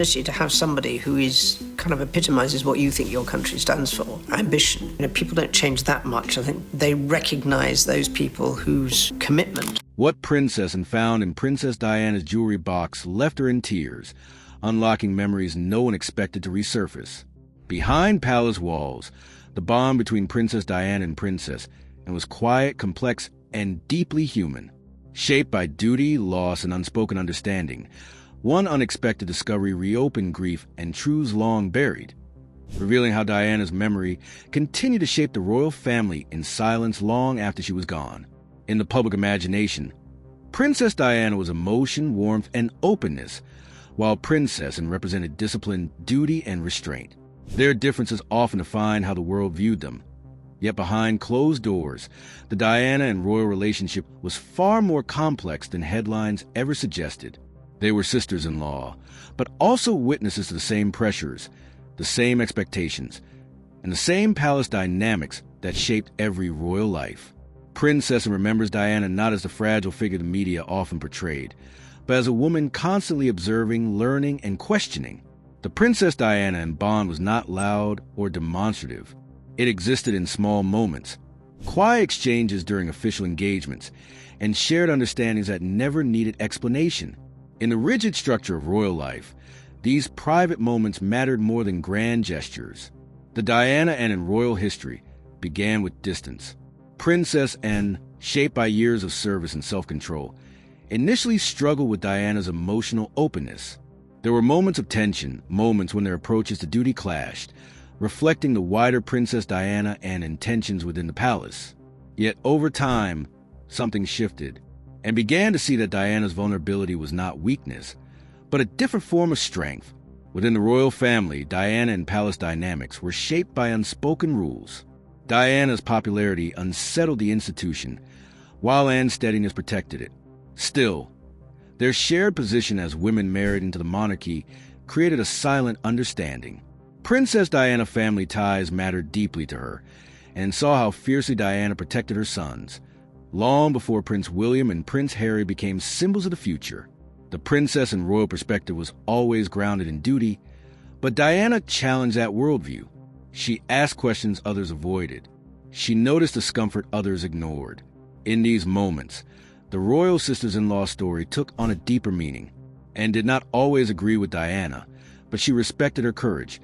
To have somebody who is kind of epitomizes what you think your country stands for, ambition. People don't change that much. I think they recognize those people whose commitment. What Princess found in Princess Diana's jewelry box left her in tears, unlocking memories no one expected to resurface. Behind palace walls, the bond between Princess Diana and Princess was quiet, complex, and deeply human. Shaped by duty, loss, and unspoken understanding, one unexpected discovery reopened grief and truths long buried, revealing how Diana's memory continued to shape the royal family in silence long after she was gone. In the public imagination, Princess Diana was emotion, warmth, and openness, while Princess represented discipline, duty, and restraint. Their differences often defined how the world viewed them. Yet behind closed doors, the Diana and royal relationship was far more complex than headlines ever suggested. They were sisters-in-law, but also witnesses to the same pressures, the same expectations, and the same palace dynamics that shaped every royal life. Princess remembers Diana not as the fragile figure the media often portrayed, but as a woman constantly observing, learning, and questioning. The Princess Diana bond was not loud or demonstrative. It existed in small moments, quiet exchanges during official engagements, and shared understandings that never needed explanation. In the rigid structure of royal life, these private moments mattered more than grand gestures. The Diana in royal history began with distance. Princess shaped by years of service and self-control, initially struggled with Diana's emotional openness. There were moments of tension, moments when their approaches to duty clashed, reflecting the wider Princess Diana and intentions within the palace. Yet over time, something shifted, and began to see that Diana's vulnerability was not weakness, but a different form of strength. Within the royal family, Diana and palace dynamics were shaped by unspoken rules. Diana's popularity unsettled the institution, while Anne's steadiness protected it. Still, their shared position as women married into the monarchy created a silent understanding. Princess Diana family ties mattered deeply to her, and saw how fiercely Diana protected her sons, long before Prince William and Prince Harry became symbols of the future. The princess and royal perspective was always grounded in duty, but Diana challenged that worldview. She asked questions others avoided. She noticed discomfort others ignored. In these moments, the royal sisters-in-law story took on a deeper meaning, and did not always agree with Diana, but she respected her courage,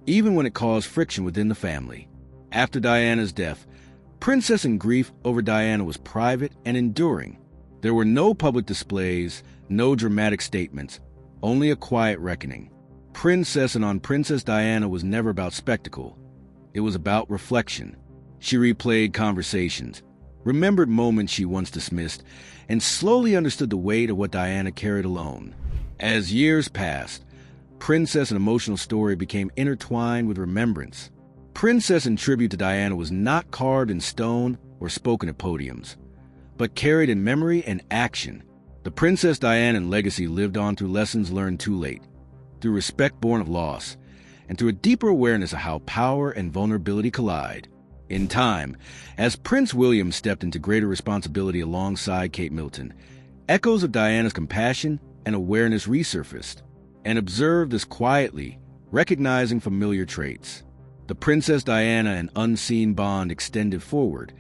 even when it caused friction within the family. After Diana's death, Princess grief over Diana was private and enduring. There were no public displays, no dramatic statements, only a quiet reckoning. Princess on Princess Diana was never about spectacle. It was about reflection. She replayed conversations, remembered moments she once dismissed, and slowly understood the weight of what Diana carried alone. As years passed, Princess emotional story became intertwined with remembrance. Princess tribute to Diana was not carved in stone or spoken at podiums, but carried in memory and action. The Princess Diana legacy lived on through lessons learned too late, through respect born of loss, and through a deeper awareness of how power and vulnerability collide. In time, as Prince William stepped into greater responsibility alongside Kate Middleton, echoes of Diana's compassion and awareness resurfaced, and observed this quietly, recognizing familiar traits. The Princess Diana unseen bond extended forward,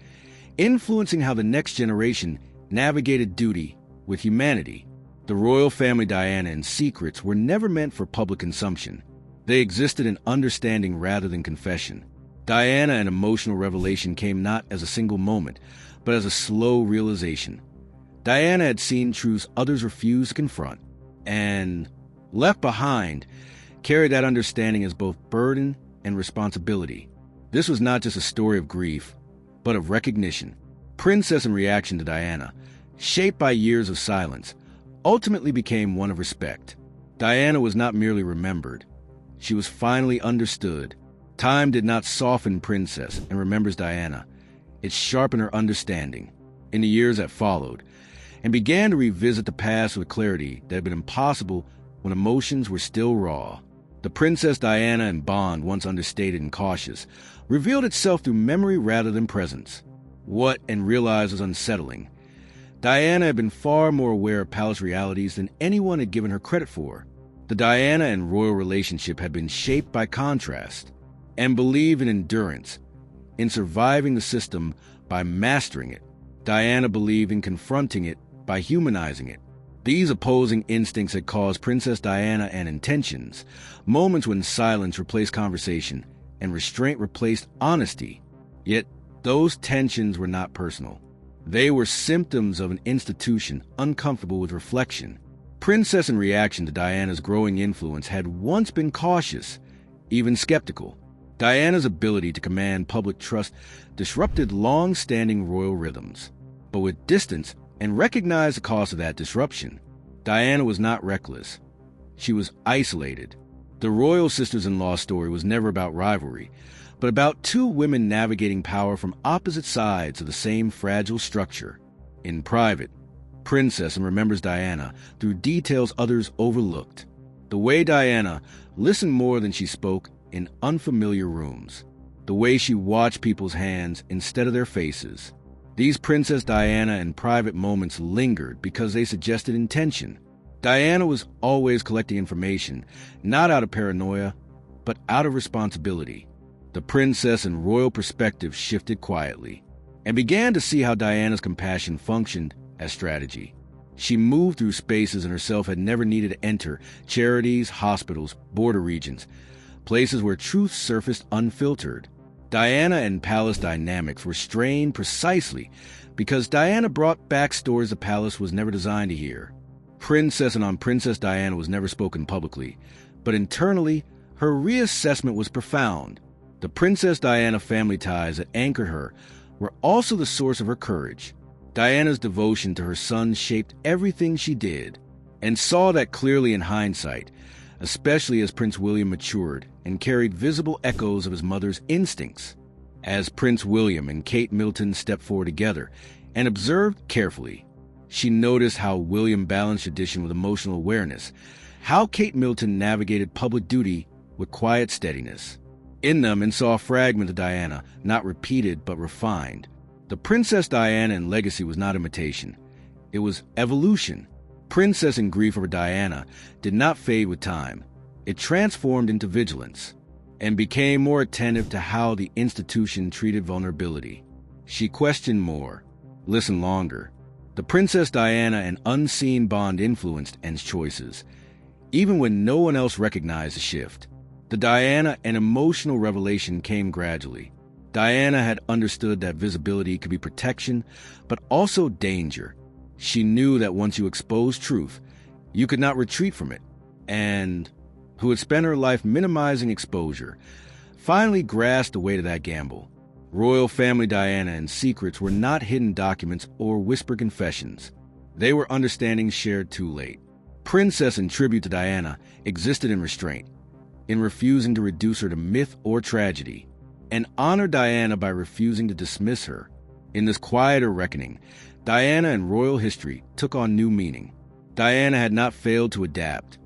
influencing how the next generation navigated duty with humanity. The royal family Diana secrets were never meant for public consumption. They existed in understanding rather than confession. Diana emotional revelation came not as a single moment, but as a slow realization. Diana had seen truths others refused to confront, and, left behind, carried that understanding as both burden and responsibility. This was not just a story of grief, but of recognition. Princess reaction to Diana, shaped by years of silence, ultimately became one of respect. Diana was not merely remembered. She was finally understood. Time did not soften Princess remembers Diana. It sharpened her understanding in the years that followed, and began to revisit the past with clarity that had been impossible when emotions were still raw. The Princess Diana bond, once understated and cautious, revealed itself through memory rather than presence. What realized was unsettling. Diana had been far more aware of palace realities than anyone had given her credit for. The Diana and royal relationship had been shaped by contrast and believed in endurance, in surviving the system by mastering it. Diana believed in confronting it by humanizing it. These opposing instincts had caused Princess Diana and intentions, moments when silence replaced conversation and restraint replaced honesty. Yet those tensions were not personal. They were symptoms of an institution uncomfortable with reflection. Princess, in reaction to Diana's growing influence, had once been cautious, even skeptical. Diana's ability to command public trust disrupted long-standing royal rhythms. But with distance and recognized the cost of that disruption, Diana was not reckless. She was isolated. The royal sisters-in-law story was never about rivalry, but about two women navigating power from opposite sides of the same fragile structure. In private, Princess remembers Diana through details others overlooked. The way Diana listened more than she spoke in unfamiliar rooms. The way she watched people's hands instead of their faces. These Princess Diana and private moments lingered because they suggested intention. Diana was always collecting information, not out of paranoia, but out of responsibility. The princess and royal perspective shifted quietly, and began to see how Diana's compassion functioned as strategy. She moved through spaces and herself had never needed to enter: charities, hospitals, border regions, places where truth surfaced unfiltered. Diana and palace dynamics were strained precisely because Diana brought back stories the palace was never designed to hear. Princess and on Princess Diana was never spoken publicly, but internally, her reassessment was profound. The Princess Diana family ties that anchored her were also the source of her courage. Diana's devotion to her son shaped everything she did, and saw that clearly in hindsight, especially as Prince William matured and carried visible echoes of his mother's instincts. As Prince William and Kate Middleton stepped forward together and observed carefully, she noticed how William balanced tradition with emotional awareness, how Kate Middleton navigated public duty with quiet steadiness. In them, and saw a fragment of Diana, not repeated but refined. The Princess Diana and legacy was not imitation. It was evolution. Princess in grief over Diana did not fade with time. It transformed into vigilance and became more attentive to how the institution treated vulnerability. She questioned more, listened longer. The Princess Diana and unseen bond influenced Anne's choices, even when no one else recognized the shift. The Diana and emotional revelation came gradually. Diana had understood that visibility could be protection, but also danger. She knew that once you exposed truth, you could not retreat from it. And who had spent her life minimizing exposure, finally grasped the weight of that gamble. Royal family Diana and secrets were not hidden documents or whispered confessions. They were understandings shared too late. Princess in tribute to Diana existed in restraint, in refusing to reduce her to myth or tragedy, and honored Diana by refusing to dismiss her. In this quieter reckoning, Diana and royal history took on new meaning. Diana had not failed to adapt.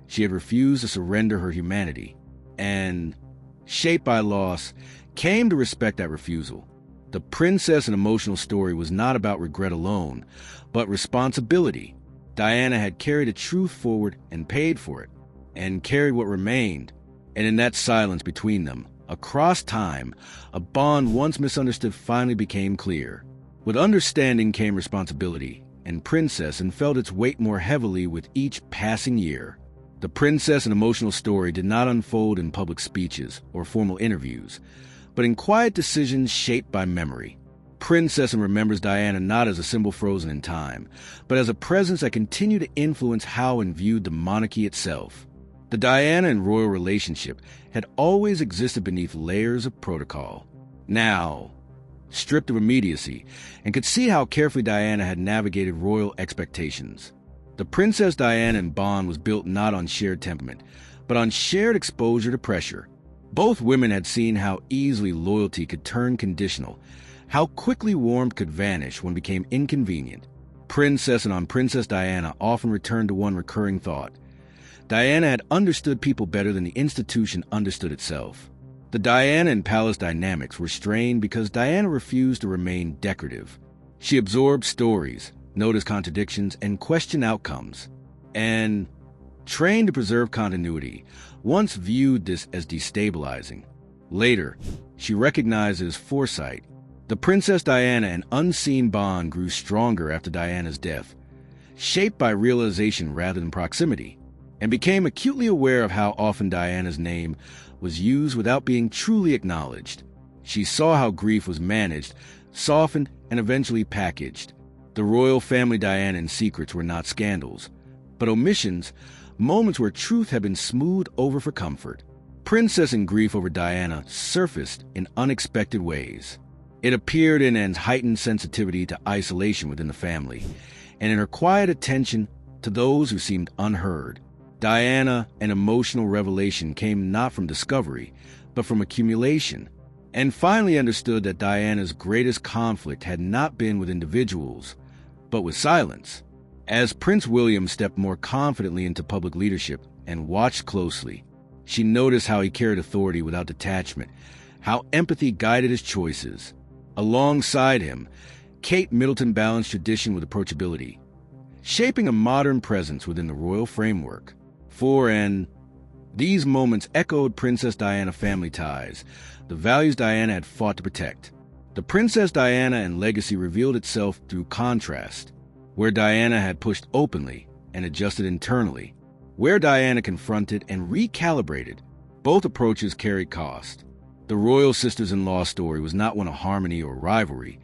She had refused to surrender her humanity, and, shaped by loss, came to respect that refusal. The princess and emotional story was not about regret alone, but responsibility. Diana had carried a truth forward and paid for it, and carried what remained. And in that silence between them, across time, a bond once misunderstood finally became clear. With understanding came responsibility, and Princess felt its weight more heavily with each passing year. The princess and emotional story did not unfold in public speeches or formal interviews, but in quiet decisions shaped by memory. Princess remembers Diana not as a symbol frozen in time, but as a presence that continued to influence how and viewed the monarchy itself. The Diana and royal relationship had always existed beneath layers of protocol. Now, stripped of immediacy, and could see how carefully Diana had navigated royal expectations. The Princess Diana bond was built not on shared temperament, but on shared exposure to pressure. Both women had seen how easily loyalty could turn conditional, how quickly warmth could vanish when it became inconvenient. Princess and on Princess Diana often returned to one recurring thought. Diana had understood people better than the institution understood itself. The Diana and palace dynamics were strained because Diana refused to remain decorative. She absorbed stories, noticed contradictions, and questioned outcomes. And Trained to preserve continuity, once viewed this as destabilizing. Later, she recognized it as foresight. The Princess Diana and unseen bond grew stronger after Diana's death, shaped by realization rather than proximity, and became acutely aware of how often Diana's name was used without being truly acknowledged. She saw how grief was managed, softened, and eventually packaged. The royal family Diana and secrets were not scandals, but omissions, moments where truth had been smoothed over for comfort. Princess and grief over Diana surfaced in unexpected ways. It appeared in Anne's heightened sensitivity to isolation within the family, and in her quiet attention to those who seemed unheard. Diana, an emotional revelation, came not from discovery, but from accumulation, and finally understood that Diana's greatest conflict had not been with individuals, but with silence. As Prince William stepped more confidently into public leadership and watched closely, she noticed how he carried authority without detachment, how empathy guided his choices. Alongside him, Kate Middleton balanced tradition with approachability, shaping a modern presence within the royal framework. For Anne, these moments echoed Princess Diana family ties, the values Diana had fought to protect. The Princess Diana and legacy revealed itself through contrast, where Diana had pushed openly and adjusted internally, where Diana confronted and recalibrated. Both approaches carried cost. The royal sisters-in-law story was not one of harmony or rivalry,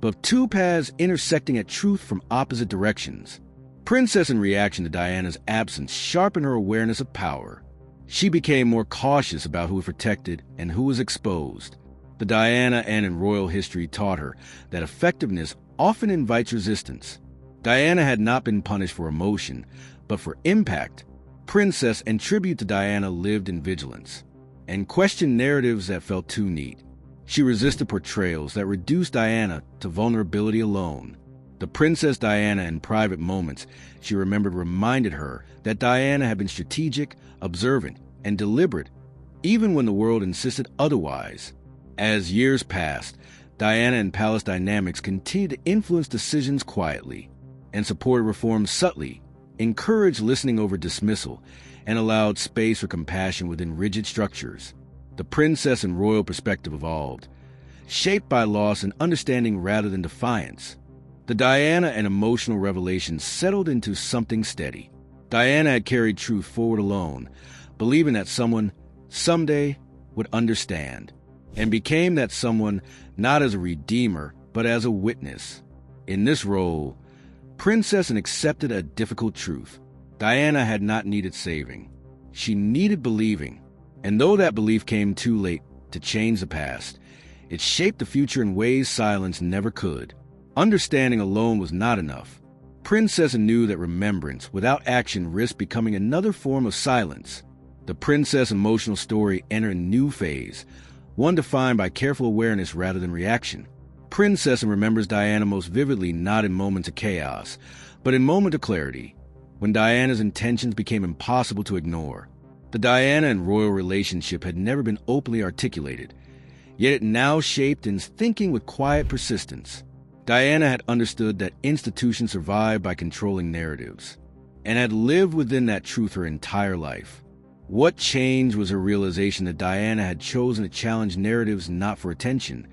but of two paths intersecting at truth from opposite directions. Princess, in reaction to Diana's absence, sharpened her awareness of power. She became more cautious about who was protected and who was exposed. The Diana Anne in royal history taught her that effectiveness often invites resistance. Diana had not been punished for emotion, but for impact. Princess, in tribute to Diana, lived in vigilance and questioned narratives that felt too neat. She resisted portrayals that reduced Diana to vulnerability alone. The Princess Diana, in private moments she remembered, reminded her that Diana had been strategic, observant, and deliberate, even when the world insisted otherwise. As years passed, Diana and palace dynamics continued to influence decisions quietly and supported reforms subtly, encouraged listening over dismissal, and allowed space for compassion within rigid structures. The princess and royal perspective evolved, shaped by loss and understanding rather than defiance. The Diana and emotional revelation settled into something steady. Diana had carried truth forward alone, believing that someone, someday, would understand, and became that someone not as a redeemer, but as a witness. In this role, Princess accepted a difficult truth. Diana had not needed saving. She needed believing. And though that belief came too late to change the past, it shaped the future in ways silence never could. Understanding alone was not enough. Princess knew that remembrance without action risked becoming another form of silence. The princess emotional story entered a new phase, one defined by careful awareness rather than reaction. Princess remembers Diana most vividly not in moments of chaos, but in moments of clarity, when Diana's intentions became impossible to ignore. The Diana and royal relationship had never been openly articulated, yet it now shaped Anne's thinking with quiet persistence. Diana had understood that institutions survive by controlling narratives, and had lived within that truth her entire life. What changed was her realization that Diana had chosen to challenge narratives not for attention,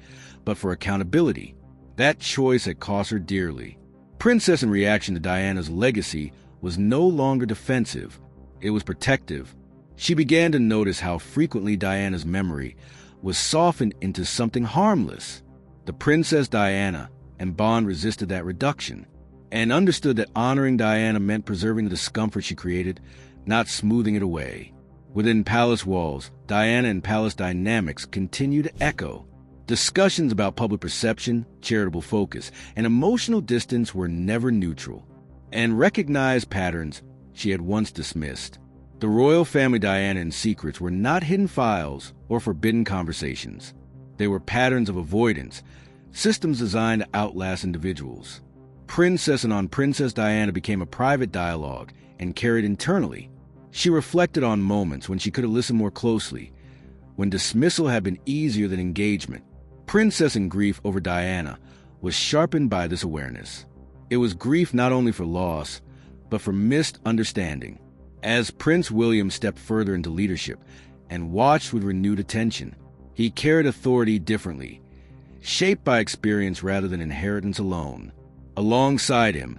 but for accountability. That choice had cost her dearly. Princess, in reaction to Diana's legacy, was no longer defensive. It was protective. She began to notice how frequently Diana's memory was softened into something harmless. The Princess Diana and bond resisted that reduction, and understood that honoring Diana meant preserving the discomfort she created, not smoothing it away. Within palace walls, Diana and palace dynamics continue to echo. Discussions about public perception, charitable focus, and emotional distance were never neutral, and recognized patterns she had once dismissed. The royal family Diana and secrets were not hidden files or forbidden conversations. They were patterns of avoidance, systems designed to outlast individuals. Princess and on Princess Diana became a private dialogue and carried internally. She reflected on moments when she could have listened more closely, when dismissal had been easier than engagement. Princess in grief over Diana was sharpened by this awareness. It was grief not only for loss, but for missed understanding. As Prince William stepped further into leadership and watched with renewed attention, he carried authority differently, shaped by experience rather than inheritance alone. Alongside him,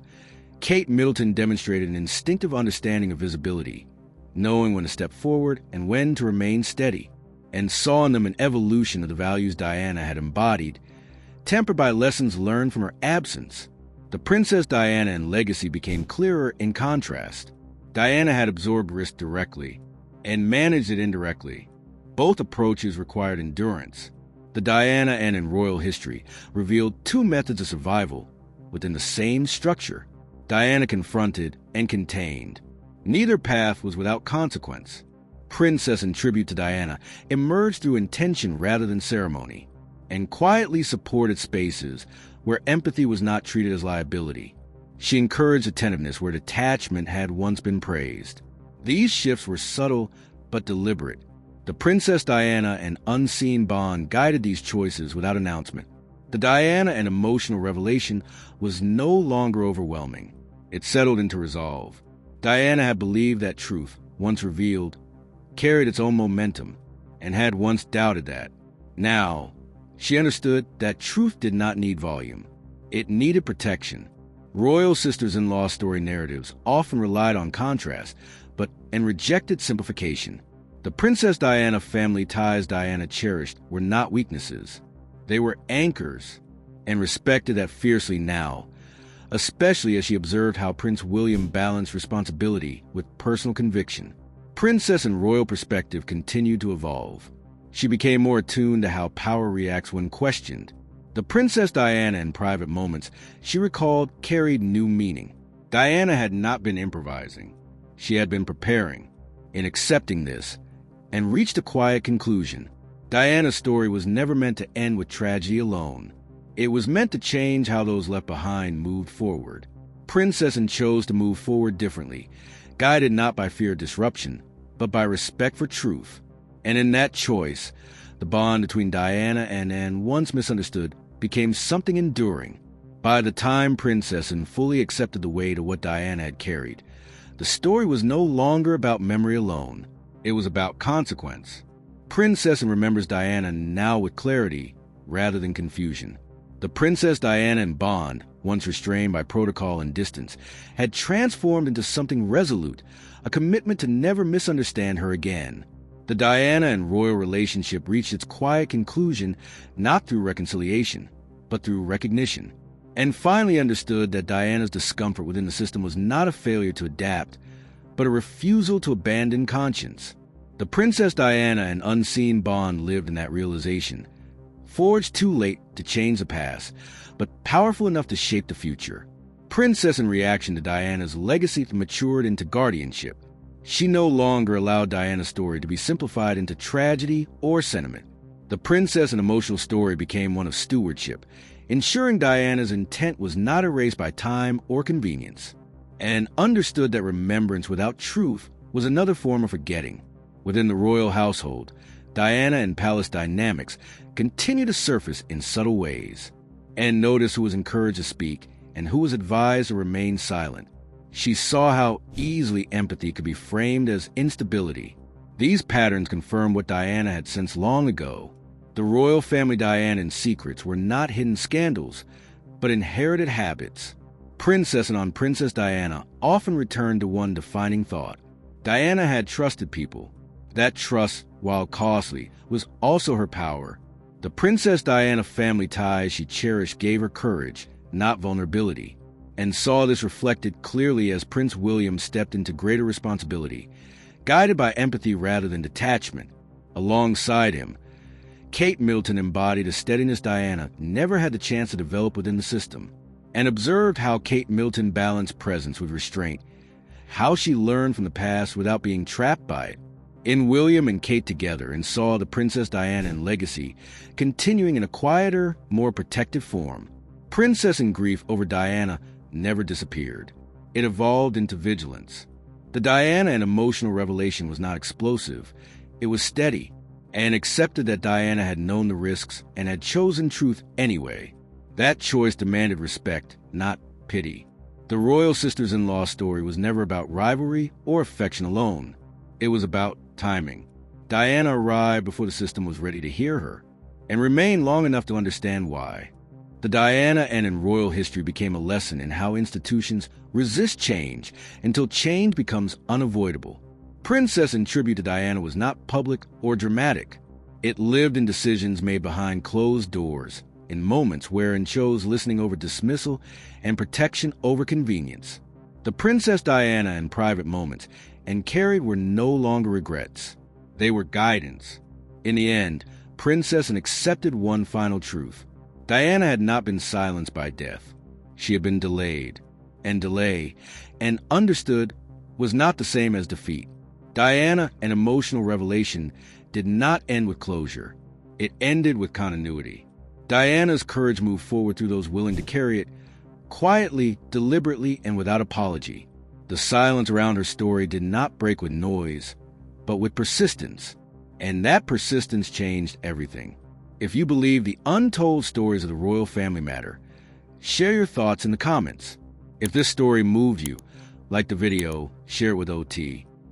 Kate Middleton demonstrated an instinctive understanding of visibility, knowing when to step forward and when to remain steady, and saw in them an evolution of the values Diana had embodied, tempered by lessons learned from her absence. The Princess Diana and legacy became clearer in contrast. Diana had absorbed risk directly and managed it indirectly. Both approaches required endurance. The Diana and in royal history revealed two methods of survival within the same structure. Diana confronted and contained. Neither path was without consequence. Princess in tribute to Diana emerged through intention rather than ceremony, and quietly supported spaces where empathy was not treated as liability. She encouraged attentiveness where detachment had once been praised. These shifts were subtle but deliberate. The Princess Diana and unseen bond guided these choices without announcement. The Diana and emotional revelation was no longer overwhelming. It settled into resolve. Diana had believed that truth, once revealed, carried its own momentum, and had once doubted that. Now, she understood that truth did not need volume. It needed protection. Royal sisters-in-law story narratives often relied on contrast, and rejected simplification. The Princess Diana family ties Diana cherished were not weaknesses. They were anchors, and respected that fiercely now, especially as she observed how Prince William balanced responsibility with personal conviction. Princess and royal perspective continued to evolve. She became more attuned to how power reacts when questioned. The Princess Diana in private moments she recalled carried new meaning. Diana had not been improvising. She had been preparing. In accepting this, and reached a quiet conclusion. Diana's story was never meant to end with tragedy alone. It was meant to change how those left behind moved forward. Princess chose to move forward differently, guided not by fear of disruption, but by respect for truth. And in that choice, the bond between Diana and Anne, once misunderstood, became something enduring. By the time Princess fully accepted the weight of what Diana had carried, the story was no longer about memory alone. It was about consequence. Princess remembers Diana now with clarity rather than confusion. The Princess Diana and bond, once restrained by protocol and distance, had transformed into something resolute, a commitment to never misunderstand her again. The Diana and royal relationship reached its quiet conclusion not through reconciliation, but through recognition, and finally understood that Diana's discomfort within the system was not a failure to adapt, but a refusal to abandon conscience. The Princess Diana and unseen bond lived in that realization, forged too late to change the past, but powerful enough to shape the future. Princess, in reaction to Diana's legacy, matured into guardianship. She no longer allowed Diana's story to be simplified into tragedy or sentiment. The Princess and emotional story became one of stewardship, ensuring Diana's intent was not erased by time or convenience, and understood that remembrance without truth was another form of forgetting. Within the royal household, Diana and palace dynamics continue to surface in subtle ways. Anne noticed who was encouraged to speak and who was advised to remain silent. She saw how easily empathy could be framed as instability. These patterns confirmed what Diana had sensed long ago. The royal family Dianan secrets were not hidden scandals, but inherited habits. Princess and Princess Diana often returned to one defining thought. Diana had trusted people. That trust, while costly, was also her power. The Princess Diana family ties she cherished gave her courage, not vulnerability, and saw this reflected clearly as Prince William stepped into greater responsibility, guided by empathy rather than detachment. Alongside him, Kate Middleton embodied a steadiness Diana never had the chance to develop within the system, and observed how Kate Middleton balanced presence with restraint, how she learned from the past without being trapped by it. In William and Kate together, and saw the Princess Diana and legacy continuing in a quieter, more protective form. Princess in grief over Diana never disappeared. It evolved into vigilance. The Diana and emotional revelation was not explosive. It was steady, and accepted that Diana had known the risks and had chosen truth anyway. That choice demanded respect, not pity. The royal sisters-in-law story was never about rivalry or affection alone. It was about timing. Diana arrived before the system was ready to hear her, and remained long enough to understand why. The Diana and in royal history became a lesson in how institutions resist change until change becomes unavoidable. Princess in tribute to Diana was not public or dramatic. It lived in decisions made behind closed doors, in moments wherein chose listening over dismissal and protection over convenience. The Princess Diana in private moments and carried were no longer regrets. They were guidance. In the end, Princess accepted one final truth. Diana had not been silenced by death. She had been delayed. And delay, and understood, was not the same as defeat. Diana, an emotional revelation, did not end with closure. It ended with continuity. Diana's courage moved forward through those willing to carry it, quietly, deliberately, and without apology. The silence around her story did not break with noise, but with persistence. And that persistence changed everything. If you believe the untold stories of the royal family matter, share your thoughts in the comments. If this story moved you, like the video, share it with OT.